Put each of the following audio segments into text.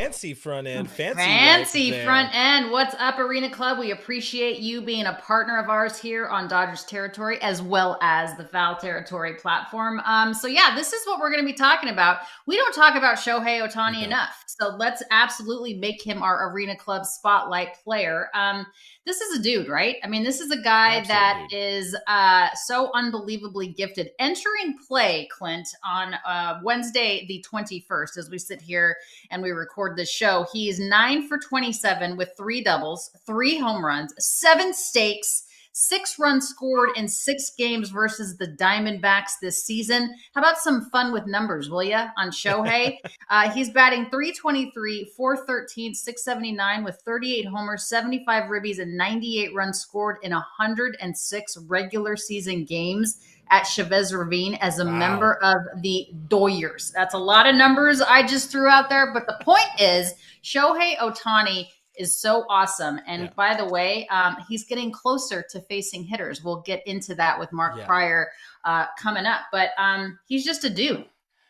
fancy front end. Fancy front end. What's up, Arena Club? We appreciate you being a partner of ours here on Dodgers Territory, as well as the Foul Territory platform. So yeah, this is what we're going to be talking about. We don't talk about Shohei Ohtani enough, so let's absolutely make him our Arena Club spotlight player. This is a dude, right? I mean, this is a guy that is so unbelievably gifted. Entering play, Clint, on Wednesday, the 21st, as we sit here and we record this show, he is 9 for 27 with 3 doubles, 3 home runs, 7 stakes, 6 runs scored in 6 games versus the Diamondbacks this season. How about some fun with numbers, will ya, on Shohei? He's batting .323, .413, .679 with 38 homers, 75 ribbies, and 98 runs scored in 106 regular season games at Chavez Ravine as a member of the Dodgers. That's a lot of numbers I just threw out there, but the point is Shohei Ohtani is so awesome. And by the way, he's getting closer to facing hitters. We'll get into that with Mark Pryor coming up, but he's just a dude.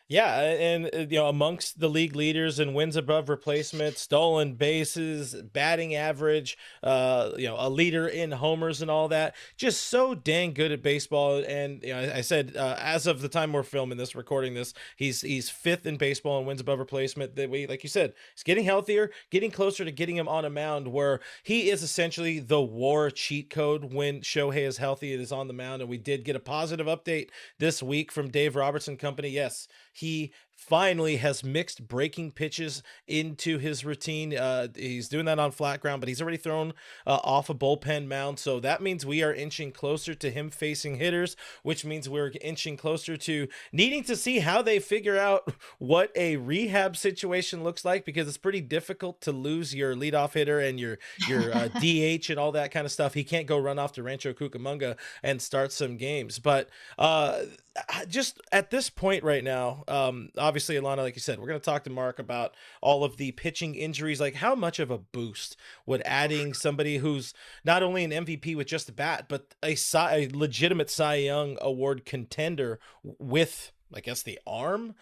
Yeah, and amongst the league leaders in wins above replacement, stolen bases, batting average, a leader in homers and all that. Just so dang good at baseball. And I said as of the time we're filming this, recording this, he's 5th in baseball in wins above replacement. That we, like you said, he's getting healthier, getting closer to getting him on a mound where he is essentially the WAR cheat code when Shohei is healthy and is on the mound. And we did get a positive update this week from Dave Robertson Company. Yes, he finally has mixed breaking pitches into his routine. He's doing that on flat ground, but he's already thrown off a bullpen mound. So that means we are inching closer to him facing hitters, which means we're inching closer to needing to see how they figure out what a rehab situation looks like, because it's pretty difficult to lose your leadoff hitter and your DH and all that kind of stuff. He can't go run off to Rancho Cucamonga and start some games. But just at this point right now, obviously, Alana, like you said, we're going to talk to Mark about all of the pitching injuries. Like, how much of a boost would adding somebody who's not only an MVP with just a bat, but a legitimate Cy Young Award contender with, I guess, the arm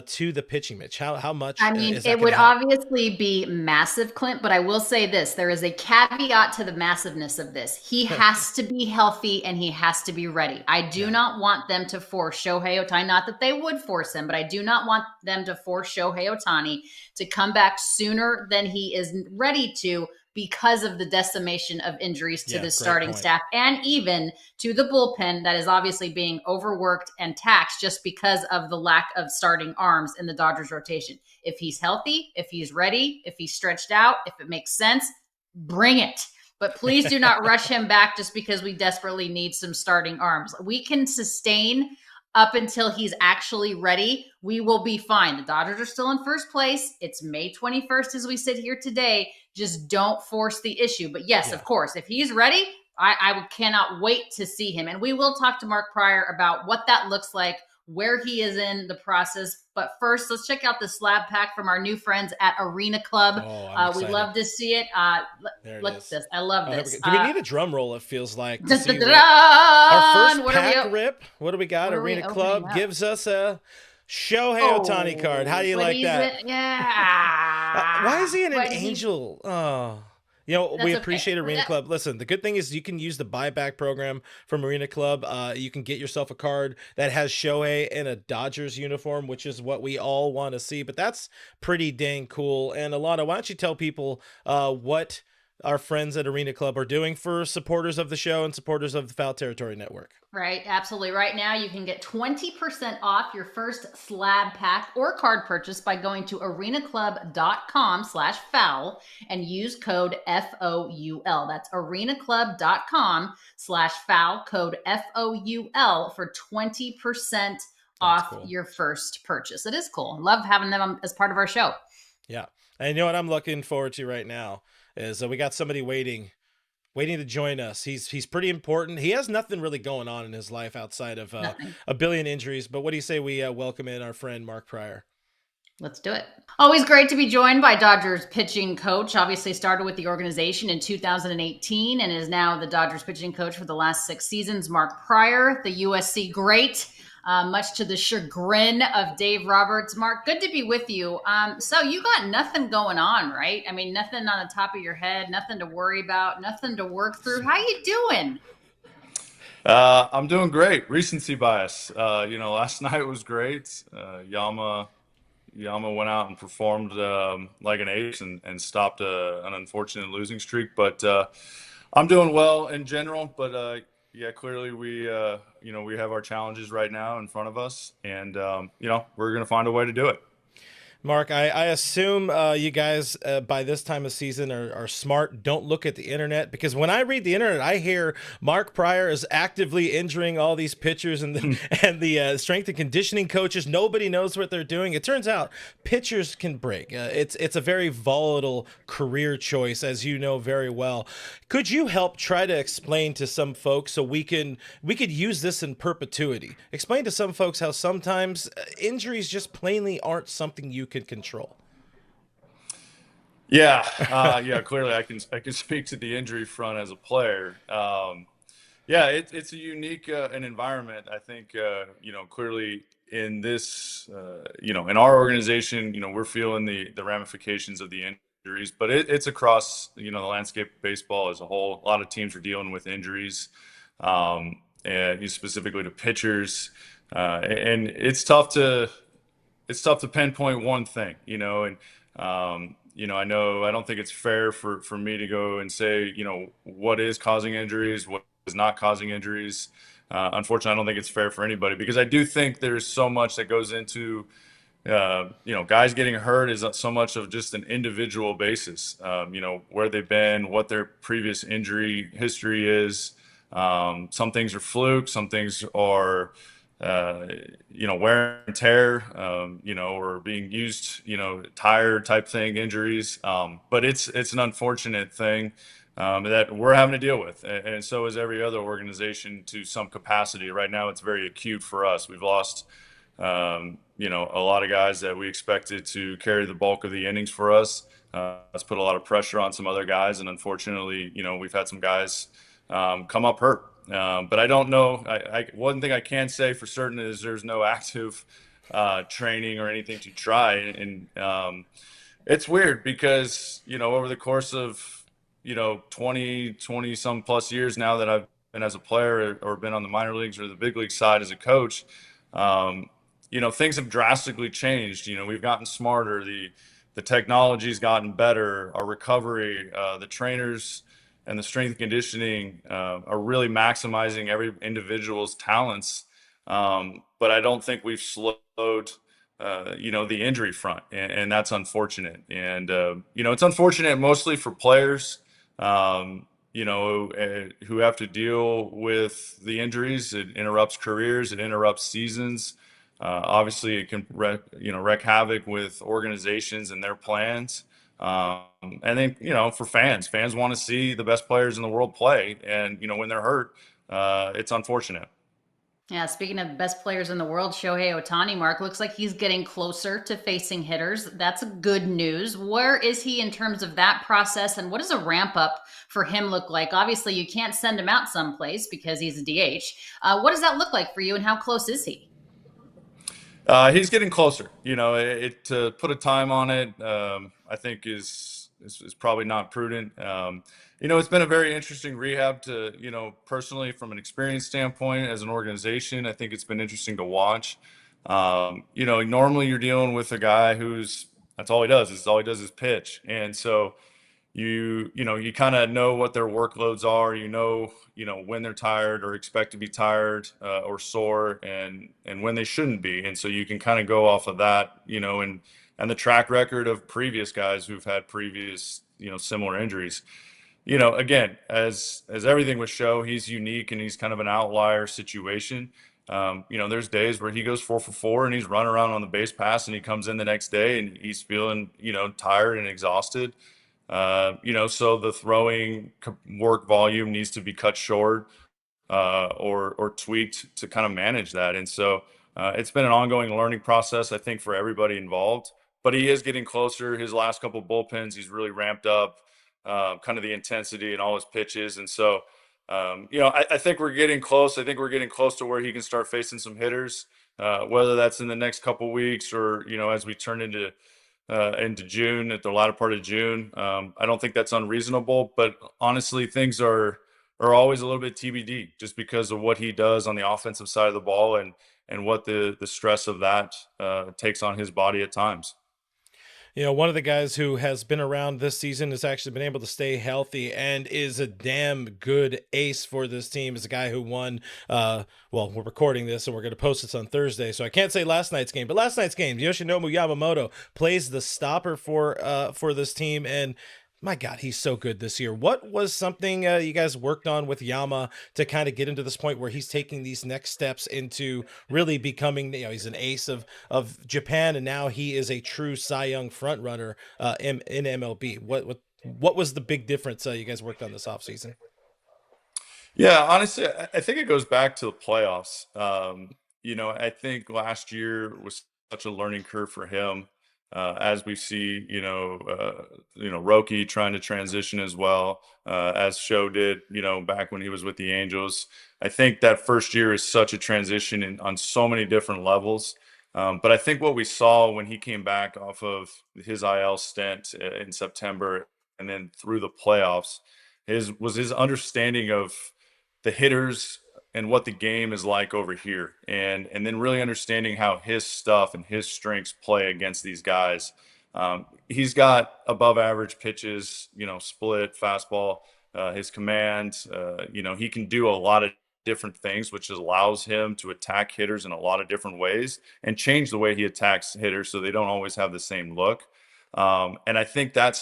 to the pitching pitch? How much? I mean, it would obviously be massive, Clint, but I will say this. There is a caveat to the massiveness of this. He has to be healthy and he has to be ready. I do not want them to force Shohei Ohtani, not that they would force him, but I do not want them to force Shohei Ohtani to come back sooner than he is ready to, because of the decimation of injuries to the starting staff and even to the bullpen that is obviously being overworked and taxed just because of the lack of starting arms in the Dodgers rotation. If he's healthy, if he's ready, if he's stretched out, if it makes sense, bring it. But please do not rush him back just because we desperately need some starting arms. We can sustain up until he's actually ready. We will be fine. The Dodgers are still in first place. It's May 21st as we sit here today. Just don't force the issue. But yes, of course, if he's ready, I cannot wait to see him. And we will talk to Mark Pryor about what that looks like, where he is in the process. But first, let's check out the slab pack from our new friends at Arena Club. We love to see it. Look at this. I love this. Do we need a drum roll, it feels like? Our first pack rip. What do we got? Arena Club gives us a Shohei Ohtani card. How do you like that? Why is he in an angel? Oh. We appreciate Arena Club. Listen, the good thing is you can use the buyback program from Arena Club. You can get yourself a card that has Shohei in a Dodgers uniform, which is what we all want to see. But that's pretty dang cool. And Alana, why don't you tell people what our friends at Arena Club are doing for supporters of the show and supporters of the Foul Territory Network? Right, absolutely. Right now, you can get 20% off your first slab pack or card purchase by going to arenaclub.com/foul and use code FOUL. That's arenaclub.com/foul, code FOUL for 20% off your first purchase. It is cool. Love having them as part of our show. Yeah. And you know what I'm looking forward to right now is we got somebody waiting to join us. He's pretty important. He has nothing really going on in his life outside of a billion injuries. But what do you say we welcome in our friend Mark Pryor? Let's do it. Always great to be joined by Dodgers pitching coach. Obviously started with the organization in 2018 and is now the Dodgers pitching coach for the last 6 seasons. Mark Pryor, the USC great. much to the chagrin of Dave Roberts. Mark, good to be with you. So you got nothing going on, right? I mean, nothing on the top of your head, nothing to worry about, nothing to work through. How you doing? I'm doing great. Recency bias. Last night was great. Yama went out and performed like an ace and stopped an unfortunate losing streak. But I'm doing well in general. But yeah, clearly we have our challenges right now in front of us, and we're gonna find a way to do it. Mark, I assume you guys by this time of season are smart. Don't look at the internet, because when I read the internet, I hear Mark Pryor is actively injuring all these pitchers and the strength and conditioning coaches. Nobody knows what they're doing. It turns out pitchers can break. It's a very volatile career choice, as you know very well. Could you help try to explain to some folks so we could use this in perpetuity? Explain to some folks how sometimes injuries just plainly aren't something you can control. Yeah, clearly I can speak to the injury front as a player. It's a unique an environment. I think clearly in this in our organization, we're feeling the ramifications of the injuries, but it's across the landscape of baseball as a whole. A lot of teams are dealing with injuries, and specifically to pitchers, and it's tough to pinpoint one thing, and I don't think it's fair for me to go and say, what is causing injuries, what is not causing injuries. Unfortunately, I don't think it's fair for anybody, because I do think there's so much that goes into, guys getting hurt is so much of just an individual basis, where they've been, what their previous injury history is. Some things are fluke, some things are wear and tear, or being used, tired type thing, injuries. But it's an unfortunate thing that we're having to deal with. And so is every other organization to some capacity. Right now, it's very acute for us. We've lost, a lot of guys that we expected to carry the bulk of the innings for us. That's put a lot of pressure on some other guys. And unfortunately, we've had some guys come up hurt. But I don't know. One thing I can say for certain is there's no active training or anything to try. And it's weird because, over the course of, 20 some plus years now that I've been as a player or been on the minor leagues or the big league side as a coach, things have drastically changed. We've gotten smarter. The technology's gotten better. Our recovery, the trainers and the strength and conditioning are really maximizing every individual's talents. But I don't think we've slowed, the injury front, and that's unfortunate. And, it's unfortunate mostly for players, who have to deal with the injuries. It interrupts careers, it interrupts seasons. Obviously, it can wreak havoc with organizations and their plans. And then, for fans want to see the best players in the world play. And, when they're hurt, it's unfortunate. Yeah, speaking of best players in the world, Shohei Ohtani, Mark, looks like he's getting closer to facing hitters. That's good news. Where is he in terms of that process, and what does a ramp up for him look like? Obviously, you can't send him out someplace because he's a DH. What does that look like for you, and how close is he? He's getting closer. To put a time on it, I think is probably not prudent. It's been a very interesting rehab to, personally from an experience standpoint as an organization. I think it's been interesting to watch. Normally you're dealing with a guy that's all he does. All he does is pitch. And so you kind of know what their workloads are, when they're tired or expect to be tired or sore, and when they shouldn't be. And so you can kind of go off of that, and the track record of previous guys who've had previous, similar injuries. Again, as everything would show, he's unique and he's kind of an outlier situation. There's days where he goes 4 for 4 and he's running around on the base pass, and he comes in the next day and he's feeling, tired and exhausted. So the throwing work volume needs to be cut short or tweaked to kind of manage that. And so it's been an ongoing learning process, I think, for everybody involved. But he is getting closer. His last couple bullpens, he's really ramped up kind of the intensity and all his pitches. And so, I think we're getting close. I think we're getting close to where he can start facing some hitters, whether that's in the next couple weeks or, as we turn into June, at the latter part of June. I don't think that's unreasonable, but honestly, things are always a little bit TBD just because of what he does on the offensive side of the ball and what the stress of that takes on his body at times. One of the guys who has been around this season has actually been able to stay healthy and is a damn good ace for this team. Is a guy who won, well, we're recording this and we're going to post this on Thursday, so I can't say last night's game, but last night's game, Yoshinobu Yamamoto plays the stopper for this team, and my God, he's so good this year. What was something you guys worked on with Yama to kind of get into this point where he's taking these next steps into really becoming, he's an ace of Japan, and now he is a true Cy Young front runner in MLB. What was the big difference you guys worked on this offseason? Yeah, honestly, I think it goes back to the playoffs. I think last year was such a learning curve for him. As we see, Roki trying to transition as well, as Sho did, back when he was with the Angels. I think that first year is such a transition on so many different levels. But I think what we saw when he came back off of his IL stint in September and then through the playoffs was his understanding of the hitters and what the game is like over here, and then really understanding how his stuff and his strengths play against these guys. He's got above average pitches, split, fastball, his command. He can do a lot of different things, which allows him to attack hitters in a lot of different ways and change the way he attacks hitters so they don't always have the same look. And I think that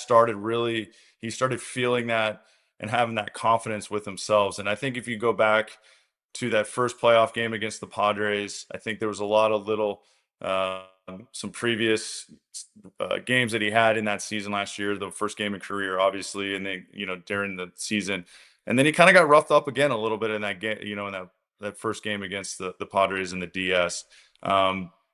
he started feeling that and having that confidence with themselves. And I think if you go back to that first playoff game against the Padres, I think there was a lot of some previous games that he had in that season last year, the first game in career, obviously, and then, during the season. And then he kind of got roughed up again a little bit in that game, in that first game against the Padres in the DS.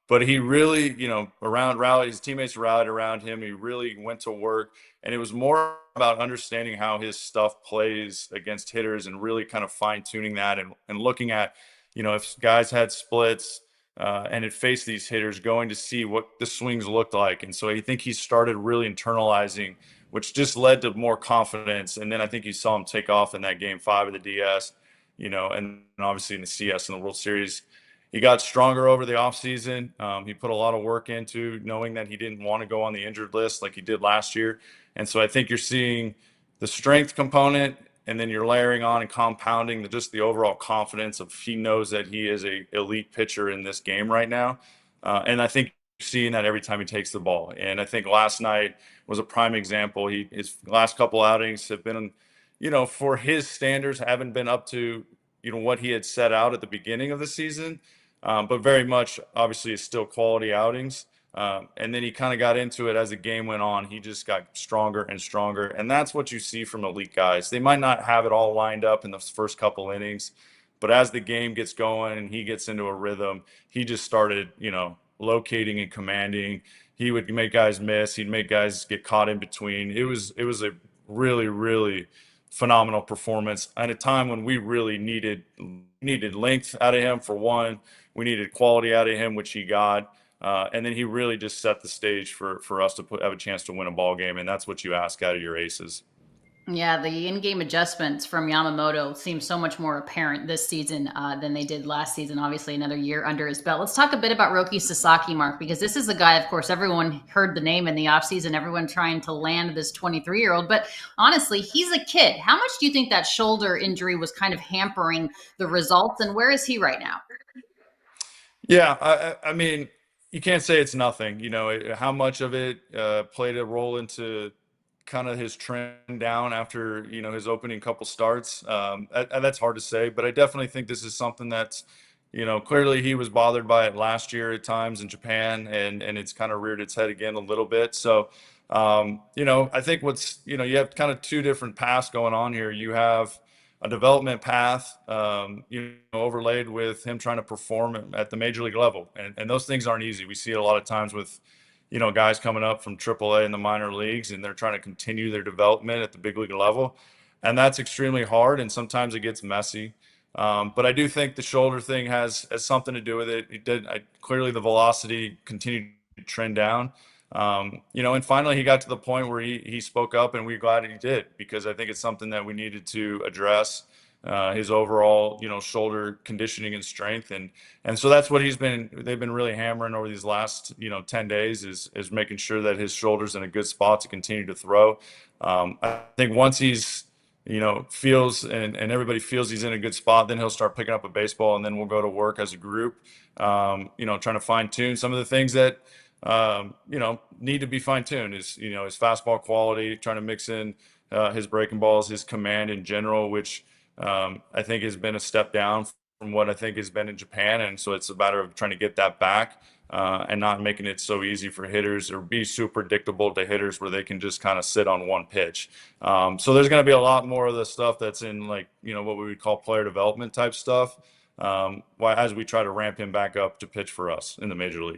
But he really, his teammates rallied around him. He really went to work, and it was more about understanding how his stuff plays against hitters and really kind of fine tuning that and looking at, if guys had splits and had faced these hitters, going to see what the swings looked like. And so I think he started really internalizing, which just led to more confidence. And then I think you saw him take off in that game 5 of the DS, and obviously in the CS in the World Series. He got stronger over the offseason. He put a lot of work into knowing that he didn't want to go on the injured list like he did last year. And so I think you're seeing the strength component, and then you're layering on and compounding just the overall confidence of he knows that he is a elite pitcher in this game right now. And I think you're seeing that every time he takes the ball. And I think last night was a prime example. His last couple outings have been, for his standards, haven't been up to, what he had set out at the beginning of the season. But very much, obviously, is still quality outings. And then he kind of got into it as the game went on. He just got stronger and stronger. And that's what you see from elite guys. They might not have it all lined up in the first couple innings, but as the game gets going and he gets into a rhythm, he just started, locating and commanding. He would make guys miss. He'd make guys get caught in between. It was a really, really phenomenal performance at a time when we really needed length out of him. For one, we needed quality out of him, which he got. And then he really just set the stage for us to have a chance to win a ball game. And that's what you ask out of your aces. Yeah, the in-game adjustments from Yamamoto seem so much more apparent this season than they did last season. Obviously, another year under his belt. Let's talk a bit about Roki Sasaki, Mark, because this is a guy, of course, everyone heard the name in the offseason, everyone trying to land this 23-year-old. But honestly, he's a kid. How much do you think that shoulder injury was kind of hampering the results, and where is he right now? Yeah, I mean, you can't say it's nothing. How much of it played a role into kind of his trend down after, his opening couple starts. That's hard to say, but I definitely think this is something that's, clearly he was bothered by it last year at times in Japan, and it's kind of reared its head again a little bit. So, I think you have kind of two different paths going on here. You have a development path, overlaid with him trying to perform at the major league level. And those things aren't easy. We see it a lot of times with, guys coming up from AAA in the minor leagues, and they're trying to continue their development at the big league level. And that's extremely hard, and sometimes it gets messy. But I do think the shoulder thing has something to do with it. Clearly the velocity continued to trend down. And finally he got to the point where he spoke up, and we're glad he did, because I think it's something that we needed to address, his overall, shoulder conditioning and strength. And so that's what they've been really hammering over these last, 10 days is making sure that his shoulder's in a good spot to continue to throw. I think once he's, feels and everybody feels he's in a good spot, then he'll start picking up a baseball, and then we'll go to work as a group, trying to fine tune some of the things that, need to be fine tuned is, his fastball quality, trying to mix in, his breaking balls, his command in general, which, I think has been a step down from what I think has been in Japan. And so it's a matter of trying to get that back, and not making it so easy for hitters, or be super predictable to hitters where they can just kind of sit on one pitch. So there's going to be a lot more of the stuff that's in, like, what we would call player development type stuff, as we try to ramp him back up to pitch for us in the major league.